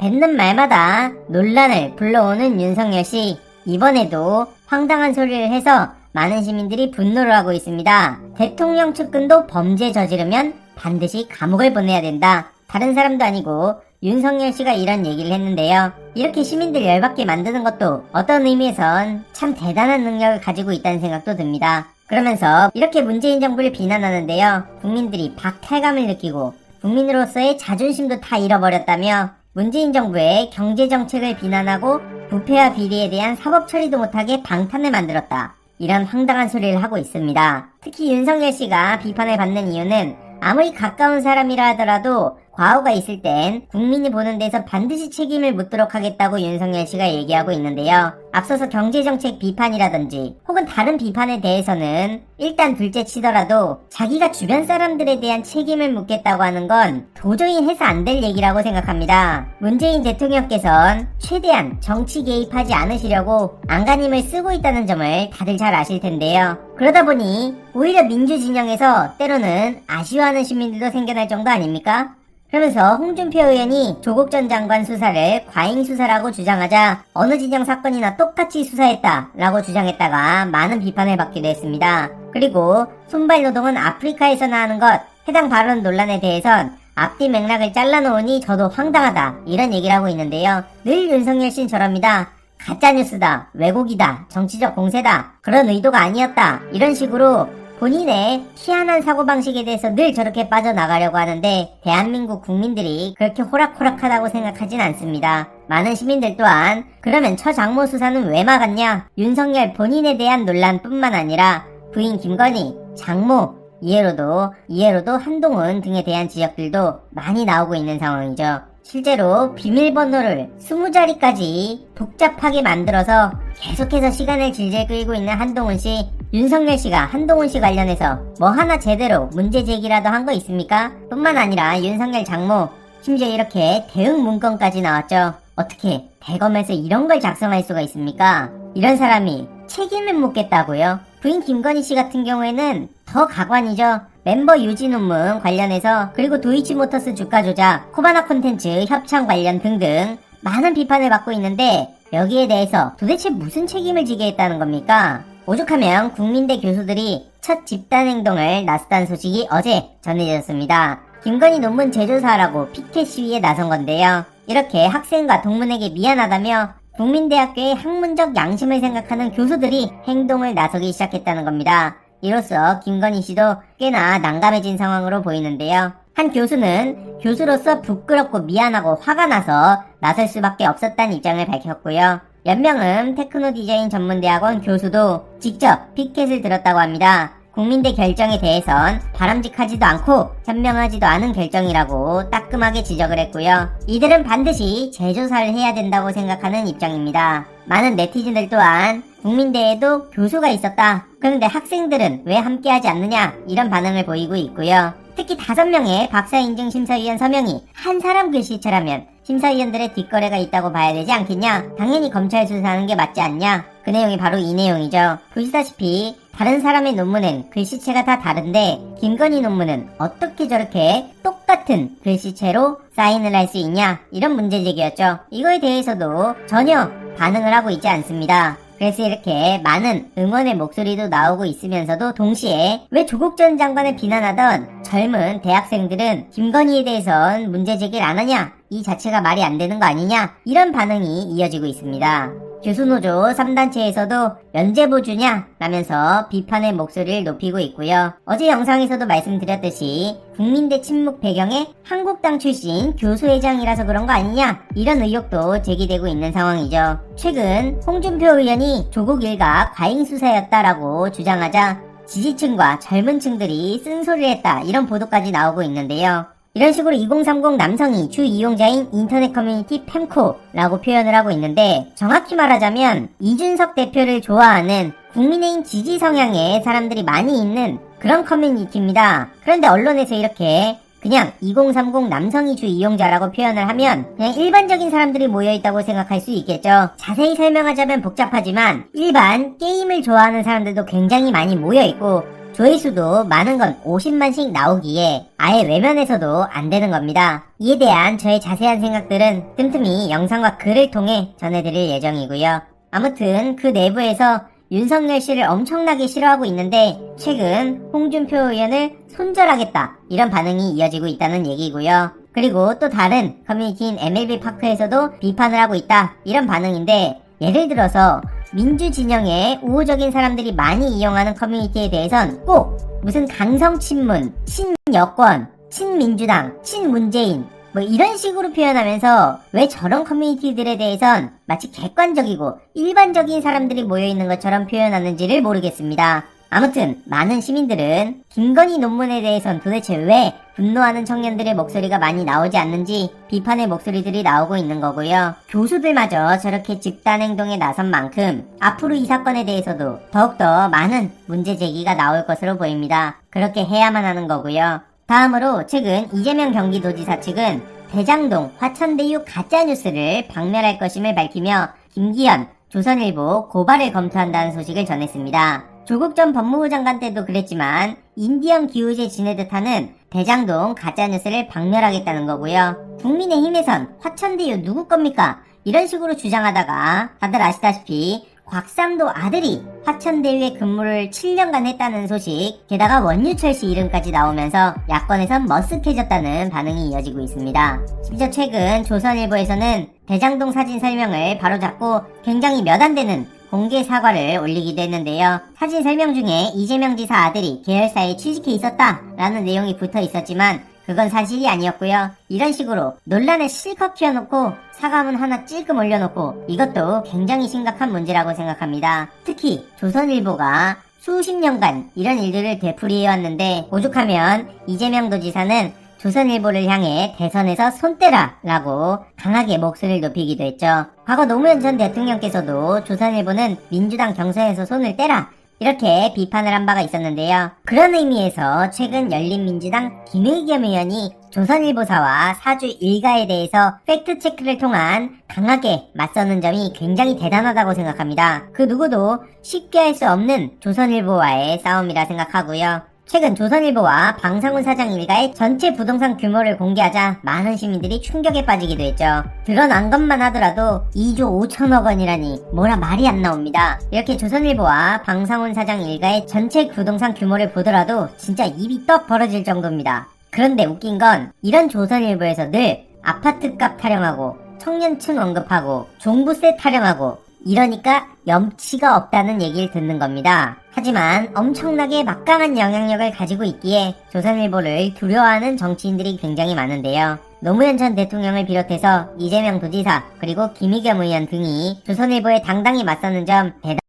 뱉는 말마다 논란을 불러오는 윤석열씨. 이번에도 황당한 소리를 해서 많은 시민들이 분노를 하고 있습니다. 대통령 측근도 범죄 저지르면 반드시 감옥을 보내야 된다. 다른 사람도 아니고 윤석열씨가 이런 얘기를 했는데요. 이렇게 시민들 열받게 만드는 것도 어떤 의미에선 참 대단한 능력을 가지고 있다는 생각도 듭니다. 그러면서 이렇게 문재인 정부를 비난하는데요. 국민들이 박탈감을 느끼고 국민으로서의 자존심도 다 잃어버렸다며 문재인 정부의 경제정책을 비난하고 부패와 비리에 대한 사법 처리도 못하게 방탄을 만들었다. 이런 황당한 소리를 하고 있습니다. 특히 윤석열씨가 비판을 받는 이유는 아무리 가까운 사람이라 하더라도 과오가 있을 땐 국민이 보는 데서 반드시 책임을 묻도록 하겠다고 윤석열씨가 얘기하고 있는데요. 앞서서 경제정책 비판이라든지 혹은 다른 비판에 대해서는 일단 둘째 치더라도 자기가 주변 사람들에 대한 책임을 묻겠다고 하는 건 도저히 해서 안 될 얘기라고 생각합니다. 문재인 대통령께선 최대한 정치 개입하지 않으시려고 안간힘을 쓰고 있다는 점을 다들 잘 아실 텐데요. 그러다 보니 오히려 민주진영에서 때로는 아쉬워하는 시민들도 생겨날 정도 아닙니까? 그러면서 홍준표 의원이 조국 전 장관 수사를 과잉 수사라고 주장하자 어느 진영 사건이나 똑같이 수사했다라고 주장했다가 많은 비판을 받기도 했습니다. 그리고 손발노동은 아프리카에서나 하는 것, 해당 발언 논란에 대해선 앞뒤 맥락을 잘라놓으니 저도 황당하다 이런 얘기를 하고 있는데요. 늘 윤석열 씨는 저럽니다. 가짜뉴스다, 왜곡이다, 정치적 공세다, 그런 의도가 아니었다 이런 식으로 본인의 희한한 사고방식에 대해서 늘 저렇게 빠져나가려고 하는데 대한민국 국민들이 그렇게 호락호락하다고 생각하진 않습니다. 많은 시민들 또한 그러면 처 장모 수사는 왜 막았냐? 윤석열 본인에 대한 논란뿐만 아니라 부인 김건희, 장모, 이해로도 한동훈 등에 대한 지적들도 많이 나오고 있는 상황이죠. 실제로 비밀번호를 20자리까지 복잡하게 만들어서 계속해서 시간을 질질 끌고 있는 한동훈씨, 윤석열씨가 한동훈씨 관련해서 뭐 하나 제대로 문제 제기라도 한 거 있습니까? 뿐만 아니라 윤석열 장모, 심지어 이렇게 대응 문건까지 나왔죠. 어떻게 대검에서 이런 걸 작성할 수가 있습니까? 이런 사람이 책임을 묻겠다고요? 부인 김건희씨 같은 경우에는 더 가관이죠. 멤버 유지 논문 관련해서 그리고 도이치모터스 주가 조작, 코바나 콘텐츠 협찬 관련 등등 많은 비판을 받고 있는데 여기에 대해서 도대체 무슨 책임을 지게 했다는 겁니까? 오죽하면 국민대 교수들이 첫 집단행동을 나섰다는 소식이 어제 전해졌습니다. 김건희 논문 재조사하라고 피켓 시위에 나선 건데요. 이렇게 학생과 동문에게 미안하다며 국민대학교의 학문적 양심을 생각하는 교수들이 행동을 나서기 시작했다는 겁니다. 이로써 김건희 씨도 꽤나 난감해진 상황으로 보이는데요. 한 교수는 교수로서 부끄럽고 미안하고 화가 나서 나설 수밖에 없었다는 입장을 밝혔고요. 연명음 테크노 디자인 전문대학원 교수도 직접 피켓을 들었다고 합니다. 국민대 결정에 대해선 바람직하지도 않고 현명하지도 않은 결정이라고 따끔하게 지적을 했고요. 이들은 반드시 재조사를 해야 된다고 생각하는 입장입니다. 많은 네티즌들 또한 국민대에도 교수가 있었다. 그런데 학생들은 왜 함께하지 않느냐 이런 반응을 보이고 있고요. 특히 5명의 박사 인증 심사위원 서명이 한 사람 글씨체라면 심사위원들의 뒷거래가 있다고 봐야 되지 않겠냐? 당연히 검찰 수사하는 게 맞지 않냐? 그 내용이 바로 이 내용이죠. 보시다시피 다른 사람의 논문은 글씨체가 다 다른데 김건희 논문은 어떻게 저렇게 똑같은 글씨체로 사인을 할 수 있냐? 이런 문제 제기였죠. 이거에 대해서도 전혀 반응을 하고 있지 않습니다. 그래서 이렇게 많은 응원의 목소리도 나오고 있으면서도 동시에 왜 조국 전 장관을 비난하던 젊은 대학생들은 김건희에 대해선 문제 제기를 안 하냐? 이 자체가 말이 안 되는 거 아니냐? 이런 반응이 이어지고 있습니다. 교수노조 3단체에서도 면제부 주냐? 라면서 비판의 목소리를 높이고 있고요. 어제 영상에서도 말씀드렸듯이 국민대 침묵 배경에 한국당 출신 교수회장이라서 그런 거 아니냐? 이런 의혹도 제기되고 있는 상황이죠. 최근 홍준표 의원이 조국 일가 과잉 수사였다라고 주장하자 지지층과 젊은 층들이 쓴소리를 했다 이런 보도까지 나오고 있는데요. 이런 식으로 2030 남성이 주 이용자인 인터넷 커뮤니티 팸코라고 표현을 하고 있는데 정확히 말하자면 이준석 대표를 좋아하는 국민의힘 지지 성향의 사람들이 많이 있는 그런 커뮤니티입니다. 그런데 언론에서 이렇게 그냥 2030 남성이 주 이용자라고 표현을 하면 그냥 일반적인 사람들이 모여있다고 생각할 수 있겠죠. 자세히 설명하자면 복잡하지만 일반 게임을 좋아하는 사람들도 굉장히 많이 모여있고 조회수도 많은 건 50만씩 나오기에 아예 외면해서도 안 되는 겁니다. 이에 대한 저의 자세한 생각들은 틈틈이 영상과 글을 통해 전해드릴 예정이고요. 아무튼 그 내부에서 윤석열 씨를 엄청나게 싫어하고 있는데 최근 홍준표 의원을 손절하겠다 이런 반응이 이어지고 있다는 얘기고요. 그리고 또 다른 커뮤니티인 MLB파크에서도 비판을 하고 있다 이런 반응인데, 예를 들어서 민주 진영의 우호적인 사람들이 많이 이용하는 커뮤니티에 대해선 꼭 무슨 강성친문, 친여권, 친민주당, 친문재인 뭐 이런 식으로 표현하면서 왜 저런 커뮤니티들에 대해선 마치 객관적이고 일반적인 사람들이 모여있는 것처럼 표현하는지를 모르겠습니다. 아무튼 많은 시민들은 김건희 논문에 대해선 도대체 왜 분노하는 청년들의 목소리가 많이 나오지 않는지 비판의 목소리들이 나오고 있는 거고요. 교수들마저 저렇게 집단행동에 나선 만큼 앞으로 이 사건에 대해서도 더욱더 많은 문제 제기가 나올 것으로 보입니다. 그렇게 해야만 하는 거고요. 다음으로 최근 이재명 경기도지사 측은 대장동 화천대유 가짜뉴스를 박멸할 것임을 밝히며 김기현 조선일보 고발을 검토한다는 소식을 전했습니다. 조국 전 법무부 장관 때도 그랬지만 인디언 기우제 지내듯 하는 대장동 가짜뉴스를 박멸하겠다는 거고요. 국민의힘에선 화천대유 누구 겁니까? 이런 식으로 주장하다가 다들 아시다시피 곽상도 아들이 화천대유에 근무를 7년간 했다는 소식, 게다가 원유철 씨 이름까지 나오면서 야권에선 머쓱해졌다는 반응이 이어지고 있습니다. 심지어 최근 조선일보에서는 대장동 사진 설명을 바로잡고 굉장히 몇 안 되는 공개 사과를 올리기도 했는데요. 사진 설명 중에 이재명 지사 아들이 계열사에 취직해 있었다 라는 내용이 붙어 있었지만 그건 사실이 아니었고요. 이런 식으로 논란을 실컷 키워놓고 사과문 하나 찔끔 올려놓고 이것도 굉장히 심각한 문제라고 생각합니다. 특히 조선일보가 수십 년간 이런 일들을 되풀이해왔는데 오죽하면 이재명 도지사는 조선일보를 향해 대선에서 손 떼라 라고 강하게 목소리를 높이기도 했죠. 과거 노무현 전 대통령께서도 조선일보는 민주당 경선에서 손을 떼라 이렇게 비판을 한 바가 있었는데요. 그런 의미에서 최근 열린민주당 김의겸 의원이 조선일보사와 사주 일가에 대해서 팩트체크를 통한 강하게 맞서는 점이 굉장히 대단하다고 생각합니다. 그 누구도 쉽게 할 수 없는 조선일보와의 싸움이라 생각하고요. 최근 조선일보와 방상훈 사장 일가의 전체 부동산 규모를 공개하자 많은 시민들이 충격에 빠지기도 했죠. 드러난 것만 하더라도 2조 5천억 원이라니 뭐라 말이 안 나옵니다. 이렇게 조선일보와 방상훈 사장 일가의 전체 부동산 규모를 보더라도 진짜 입이 떡 벌어질 정도입니다. 그런데 웃긴 건 이런 조선일보에서 늘 아파트값 타령하고 청년층 언급하고 종부세 타령하고 이러니까 염치가 없다는 얘기를 듣는 겁니다. 하지만 엄청나게 막강한 영향력을 가지고 있기에 조선일보를 두려워하는 정치인들이 굉장히 많은데요. 노무현 전 대통령을 비롯해서 이재명 도지사 그리고 김의겸 의원 등이 조선일보에 당당히 맞서는 점 대단히